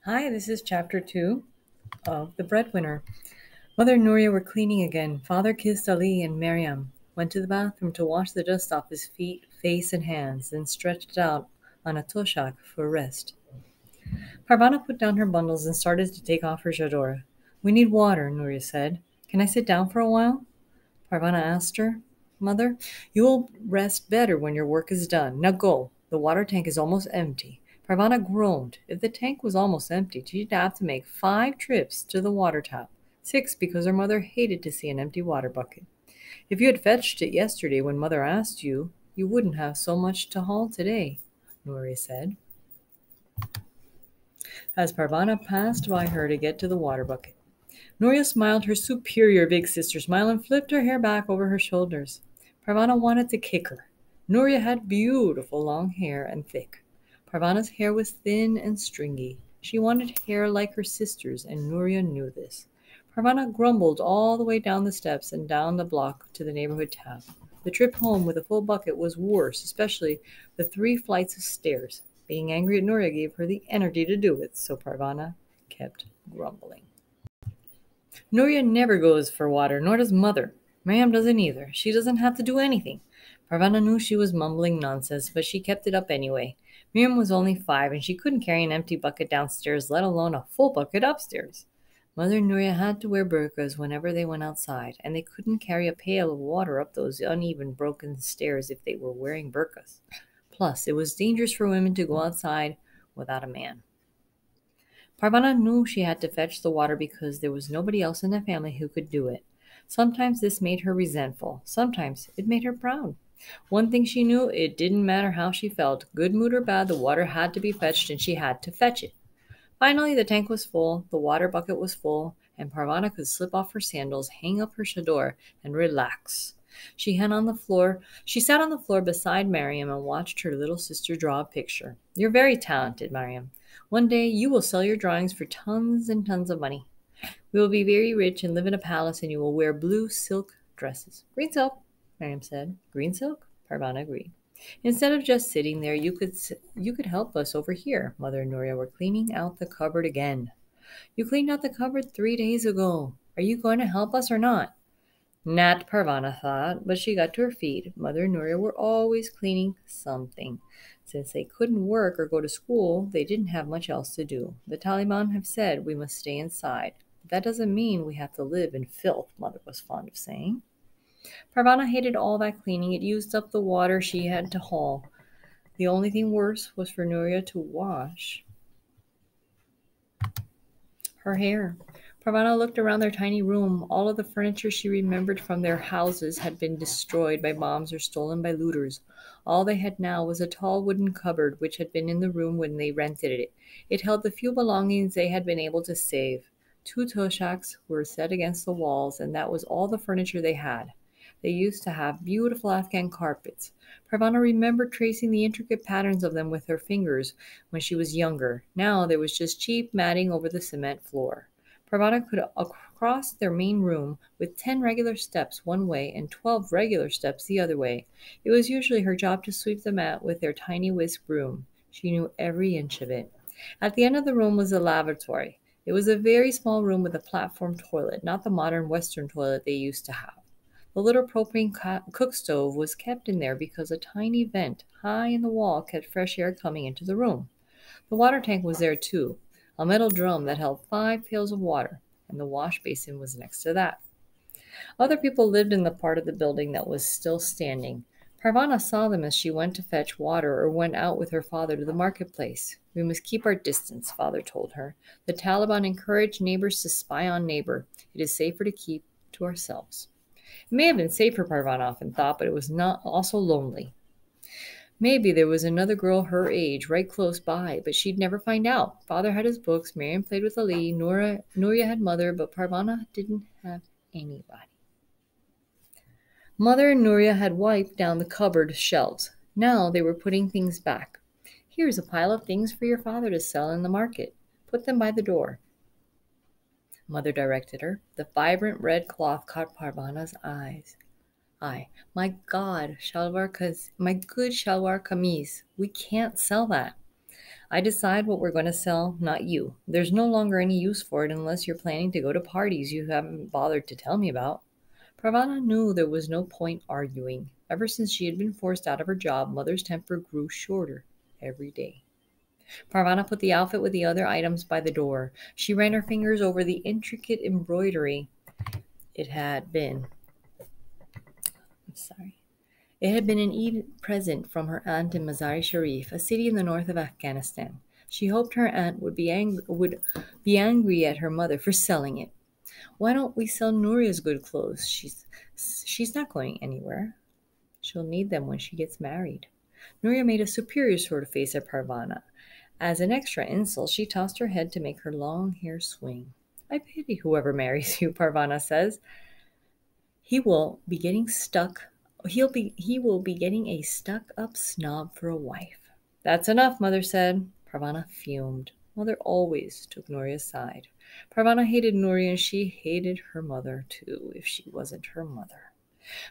Hi, this is chapter 2 of The Breadwinner. Mother and Nuria were cleaning again. Father kissed Ali and Miriam, went to the bathroom to wash the dust off his feet, face, and hands, then stretched out on a toshak for rest. Parvana put down her bundles and started to take off her chador. We need water, Nuria said. Can I sit down for a while? Parvana asked her. Mother, you will rest better when your work is done. Now go. The water tank is almost empty. Parvana groaned. If the tank was almost empty, she'd have to make 5 trips to the water tap. 6 because her mother hated to see an empty water bucket. If you had fetched it yesterday when Mother asked you, you wouldn't have so much to haul today, Nuria said, as Parvana passed by her to get to the water bucket. Nuria smiled her superior big sister smile and flipped her hair back over her shoulders. Parvana wanted to kick her. Nuria had beautiful long hair and thick. Parvana's hair was thin and stringy. She wanted hair like her sister's, and Nuria knew this. Parvana grumbled all the way down the steps and down the block to the neighborhood tap. The trip home with a full bucket was worse, especially the 3 flights of stairs. Being angry at Nuria gave her the energy to do it, so Parvana kept grumbling. Nuria never goes for water, nor does Mother. Miriam doesn't either. She doesn't have to do anything. Parvana knew she was mumbling nonsense, but she kept it up anyway. Miriam was only 5, and she couldn't carry an empty bucket downstairs, let alone a full bucket upstairs. Mother and Nuria had to wear burqas whenever they went outside, and they couldn't carry a pail of water up those uneven, broken stairs if they were wearing burqas. Plus, it was dangerous for women to go outside without a man. Parvana knew she had to fetch the water because there was nobody else in the family who could do it. Sometimes this made her resentful. Sometimes it made her proud. One thing she knew, it didn't matter how she felt. Good mood or bad, the water had to be fetched and she had to fetch it. Finally, the tank was full, the water bucket was full, and Parvana could slip off her sandals, hang up her chador, and relax. She sat on the floor beside Miriam and watched her little sister draw a picture. You're very talented, Miriam. One day you will sell your drawings for tons and tons of money. We will be very rich and live in a palace, and you will wear blue silk dresses. Green silk, Miriam said. Green silk? Parvana agreed. Instead of just sitting there, you could help us over here. Mother and Nuria were cleaning out the cupboard again. You cleaned out the cupboard 3 days ago. Are you going to help us or not? Not, Parvana thought, but she got to her feet. Mother and Nuria were always cleaning something. Since they couldn't work or go to school, they didn't have much else to do. The Taliban have said we must stay inside. But that doesn't mean we have to live in filth, Mother was fond of saying. Parvana hated all that cleaning. It used up the water she had to haul. The only thing worse was for Nuria to wash her hair. Parvana looked around their tiny room. All of the furniture she remembered from their houses had been destroyed by bombs or stolen by looters. All they had now was a tall wooden cupboard which had been in the room when they rented it. It held the few belongings they had been able to save. 2 toshaks were set against the walls, and that was all the furniture they had. They used to have beautiful Afghan carpets. Parvana remembered tracing the intricate patterns of them with her fingers when she was younger. Now there was just cheap matting over the cement floor. Parvana could cross their main room with 10 regular steps one way and 12 regular steps the other way. It was usually her job to sweep the mat with their tiny whisk broom. She knew every inch of it. At the end of the room was the lavatory. It was a very small room with a platform toilet, not the modern Western toilet they used to have. The little propane cook stove was kept in there because a tiny vent high in the wall kept fresh air coming into the room. The water tank was there too, a metal drum that held 5 pails of water, and the wash basin was next to that. Other people lived in the part of the building that was still standing. Parvana saw them as she went to fetch water or went out with her father to the marketplace. We must keep our distance, Father told her. The Taliban encourage neighbors to spy on neighbor. It is safer to keep to ourselves. It may have been safer, Parvana often thought, but it was not also lonely. Maybe there was another girl her age right close by, but she'd never find out. Father had his books, Miriam played with Ali, Nuria had Mother, but Parvana didn't have anybody. Mother and Nuria had wiped down the cupboard shelves. Now they were putting things back. Here's a pile of things for your father to sell in the market. Put them by the door. Mother directed her. The vibrant red cloth caught Parvana's eyes. My God, my good shalwar kameez. We can't sell that. I decide what we're going to sell, not you. There's no longer any use for it unless you're planning to go to parties you haven't bothered to tell me about. Pravana knew there was no point arguing. Ever since she had been forced out of her job, Mother's temper grew shorter every day. Parvana put the outfit with the other items by the door. She ran her fingers over the intricate embroidery. It had been, I'm sorry. It had been an Eid present from her aunt in Mazar-e Sharif, a city in the north of Afghanistan. She hoped her aunt would be angry at her mother for selling it. Why don't we sell Nuria's good clothes? She's not going anywhere. She'll need them when she gets married. Nuria made a superior sort of face at Parvana. As an extra insult, she tossed her head to make her long hair swing. I pity whoever marries you, Parvana says. He will be getting a stuck-up snob for a wife. That's enough, Mother said. Parvana fumed. Mother always took Nuria's side. Parvana hated Nuria and she hated her mother, too, if she wasn't her mother.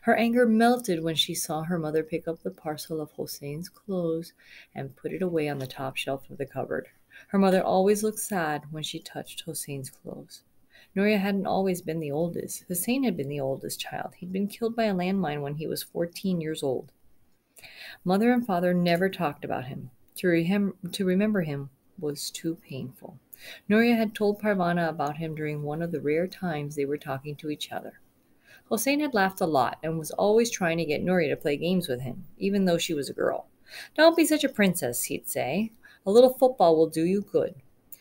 Her anger melted when she saw her mother pick up the parcel of Hussein's clothes and put it away on the top shelf of the cupboard. Her mother always looked sad when she touched Hussein's clothes. Nuria hadn't always been the oldest. Hussein had been the oldest child. He'd been killed by a landmine when he was 14 years old. Mother and father never talked about him. To remember him was too painful. Nuria had told Parvana about him during one of the rare times they were talking to each other. Hossein had laughed a lot and was always trying to get Nuria to play games with him, even though she was a girl. Don't be such a princess, he'd say. A little football will do you good.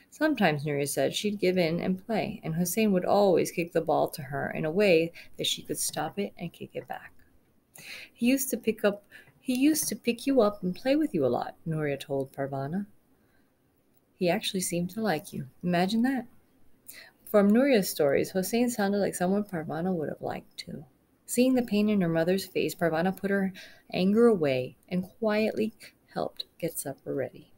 Sometimes, Nuria said, she'd give in and play, and Hussein would always kick the ball to her in a way that she could stop it and kick it back. He used to pick you up and play with you a lot, Nuria told Parvana. He actually seemed to like you. Imagine that. From Nuria's stories, Hossein sounded like someone Parvana would have liked too. Seeing the pain in her mother's face, Parvana put her anger away and quietly helped get supper ready.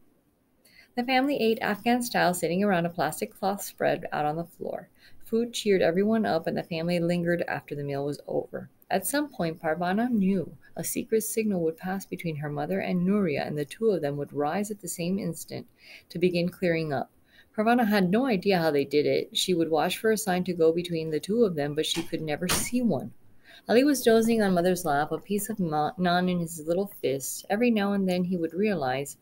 The family ate Afghan style, sitting around a plastic cloth spread out on the floor. Food cheered everyone up, and the family lingered after the meal was over. At some point, Parvana knew a secret signal would pass between her mother and Nuria, and the two of them would rise at the same instant to begin clearing up. Parvana had no idea how they did it. She would watch for a sign to go between the two of them, but she could never see one. Ali was dozing on Mother's lap, a piece of naan in his little fist. Every now and then he would realize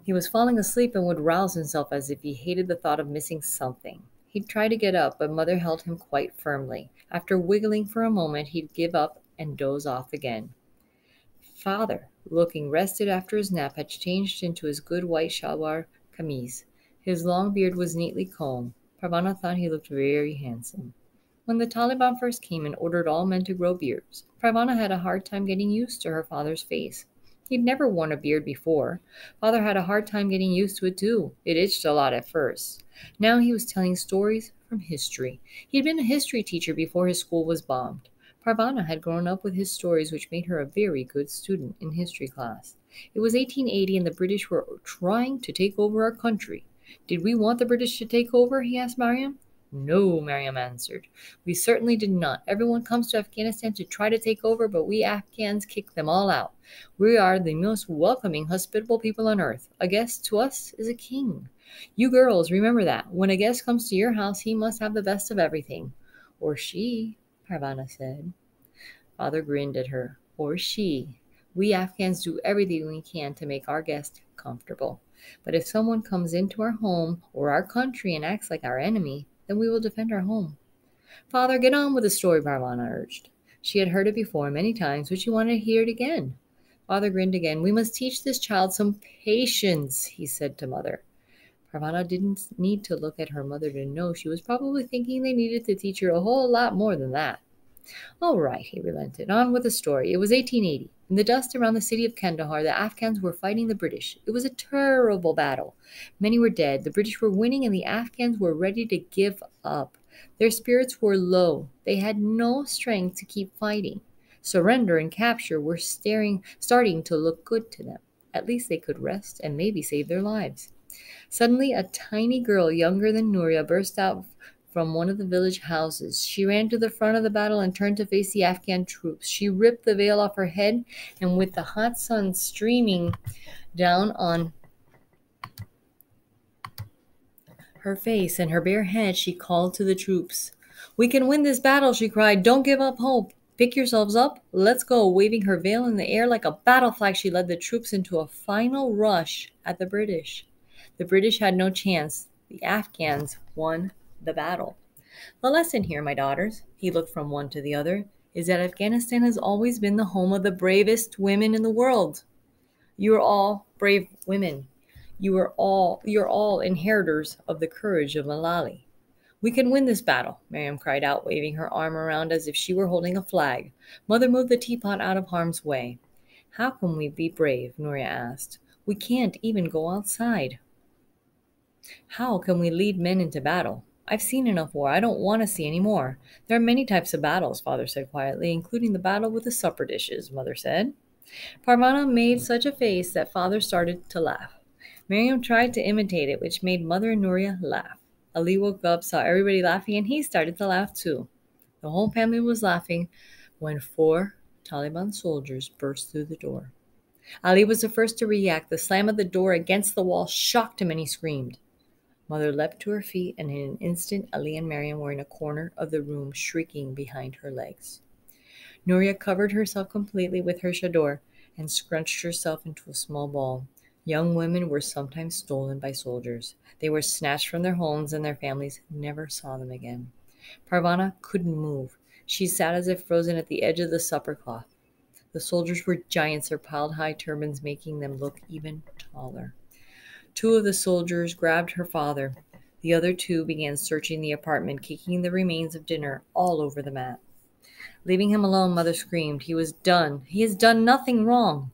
he was falling asleep and would rouse himself as if he hated the thought of missing something. He'd try to get up, but Mother held him quite firmly. After wiggling for a moment, he'd give up and doze off again. Father, looking rested after his nap, had changed into his good white shalwar kameez. His long beard was neatly combed. Parvana thought he looked very handsome. When the Taliban first came and ordered all men to grow beards, Parvana had a hard time getting used to her father's face. He'd never worn a beard before. Father had a hard time getting used to it too. It itched a lot at first. Now he was telling stories from history. He'd been a history teacher before his school was bombed. Parvana had grown up with his stories, which made her a very good student in history class. It was 1880 and the British were trying to take over our country. Did we want the British to take over? He asked Mariam. No, Mariam answered. We certainly did not. Everyone comes to Afghanistan to try to take over, but we Afghans kick them all out. We are the most welcoming, hospitable people on earth. A guest to us is a king. You girls, remember that. When a guest comes to your house, he must have the best of everything. Or she, Parvana said. Father grinned at her. Or she. We Afghans do everything we can to make our guest comfortable. But if someone comes into our home or our country and acts like our enemy, then we will defend our home. Father, get on with the story, Parvana urged. She had heard it before many times, but she wanted to hear it again. Father grinned again. We must teach this child some patience, he said to Mother. Parvana didn't need to look at her mother to know she was probably thinking they needed to teach her a whole lot more than that. All right, he relented. On with the story. It was 1880. In the dust around the city of Kandahar, the Afghans were fighting the British. It was a terrible battle. Many were dead. The British were winning, and the Afghans were ready to give up. Their spirits were low. They had no strength to keep fighting. Surrender and capture were starting to look good to them. At least they could rest and maybe save their lives. Suddenly, a tiny girl younger than Nuria burst out from one of the village houses. She ran to the front of the battle and turned to face the Afghan troops. She ripped the veil off her head, and with the hot sun streaming down on her face and her bare head, she called to the troops. "We can win this battle," she cried. "Don't give up hope. Pick yourselves up. Let's go." Waving her veil in the air like a battle flag, she led the troops into a final rush at the British. The British had no chance. The Afghans won the battle. The lesson here, my daughters, he looked from one to the other, is that Afghanistan has always been the home of the bravest women in the world. You are all brave women. You're all inheritors of the courage of Malali. "We can win this battle," Miriam cried out, waving her arm around as if she were holding a flag. Mother moved the teapot out of harm's way. "How can we be brave?" Nuria asked. "We can't even go outside." "How can we lead men into battle? I've seen enough war. I don't want to see any more." "There are many types of battles," Father said quietly, "including the battle with the supper dishes," Mother said. Parvana made such a face that Father started to laugh. Miriam tried to imitate it, which made Mother and Nuria laugh. Ali woke up, saw everybody laughing, and he started to laugh too. The whole family was laughing when 4 Taliban soldiers burst through the door. Ali was the first to react. The slam of the door against the wall shocked him, and he screamed. Mother leapt to her feet, and in an instant Ali and Miriam were in a corner of the room, shrieking behind her legs. Nuria covered herself completely with her chador and scrunched herself into a small ball. Young women were sometimes stolen by soldiers. They were snatched from their homes, and their families never saw them again. Parvana couldn't move. She sat as if frozen at the edge of the supper cloth. The soldiers were giants, their piled high turbans making them look even taller. 2 of the soldiers grabbed her father. The other 2 began searching the apartment, kicking the remains of dinner all over the mat. Leaving him alone, Mother screamed. "He was done. He has done nothing wrong."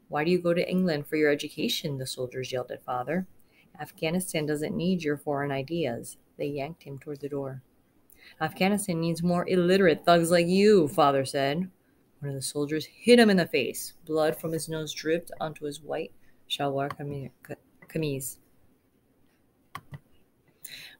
"Why do you go to England for your education?" the soldiers yelled at Father. "Afghanistan doesn't need your foreign ideas." They yanked him toward the door. "Afghanistan needs more illiterate thugs like you," Father said. One of the soldiers hit him in the face. Blood from his nose dripped onto his white shalwar kameez.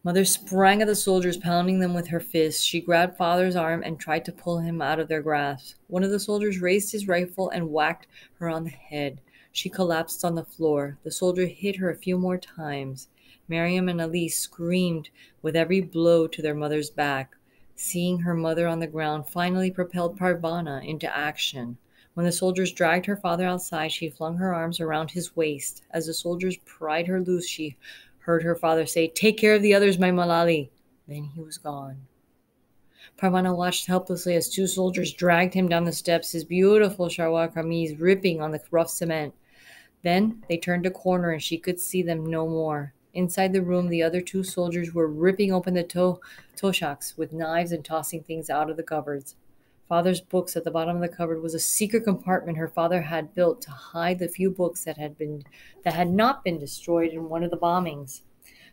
Mother sprang at the soldiers, pounding them with her fists. She grabbed Father's arm and tried to pull him out of their grasp. One of the soldiers raised his rifle and whacked her on the head. She collapsed on the floor. The soldier hit her a few more times. Miriam and Elise screamed with every blow to their mother's back. Seeing her mother on the ground finally propelled Parvana into action. When the soldiers dragged her father outside, she flung her arms around his waist. As the soldiers pried her loose, she heard her father say, "Take care of the others, my Malali." Then he was gone. Parvana watched helplessly as 2 soldiers dragged him down the steps, his beautiful shalwar kameez ripping on the rough cement. Then they turned a corner and she could see them no more. Inside the room, the other 2 soldiers were ripping open the toshaks with knives and tossing things out of the cupboards. Father's books at the bottom of the cupboard was a secret compartment her father had built to hide the few books that had not been destroyed in one of the bombings.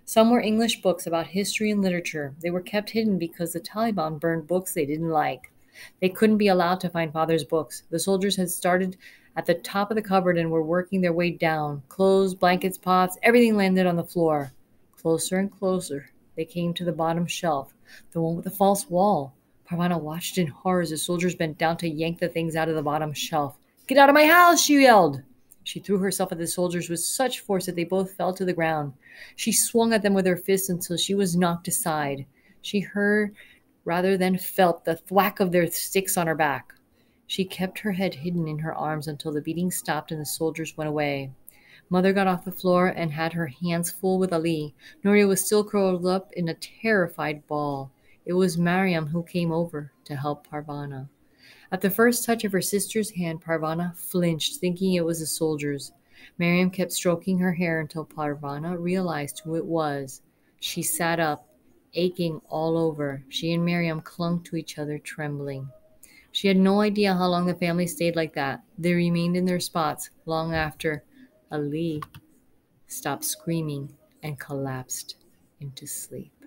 Some were English books about history and literature. They were kept hidden because the Taliban burned books they didn't like. They couldn't be allowed to find Father's books. The soldiers had started at the top of the cupboard and were working their way down. Clothes, blankets, pots, everything landed on the floor. Closer and closer, they came to the bottom shelf, the one with the false wall. Parvana watched in horror as the soldiers bent down to yank the things out of the bottom shelf. "Get out of my house!" she yelled. She threw herself at the soldiers with such force that they both fell to the ground. She swung at them with her fists until she was knocked aside. She heard, rather than felt, the thwack of their sticks on her back. She kept her head hidden in her arms until the beating stopped and the soldiers went away. Mother got off the floor and had her hands full with Ali. Nuria was still curled up in a terrified ball. It was Mariam who came over to help Parvana. At the first touch of her sister's hand, Parvana flinched, thinking it was the soldiers. Mariam kept stroking her hair until Parvana realized who it was. She sat up, aching all over. She and Mariam clung to each other, trembling. She had no idea how long the family stayed like that. They remained in their spots long after Ali stopped screaming and collapsed into sleep.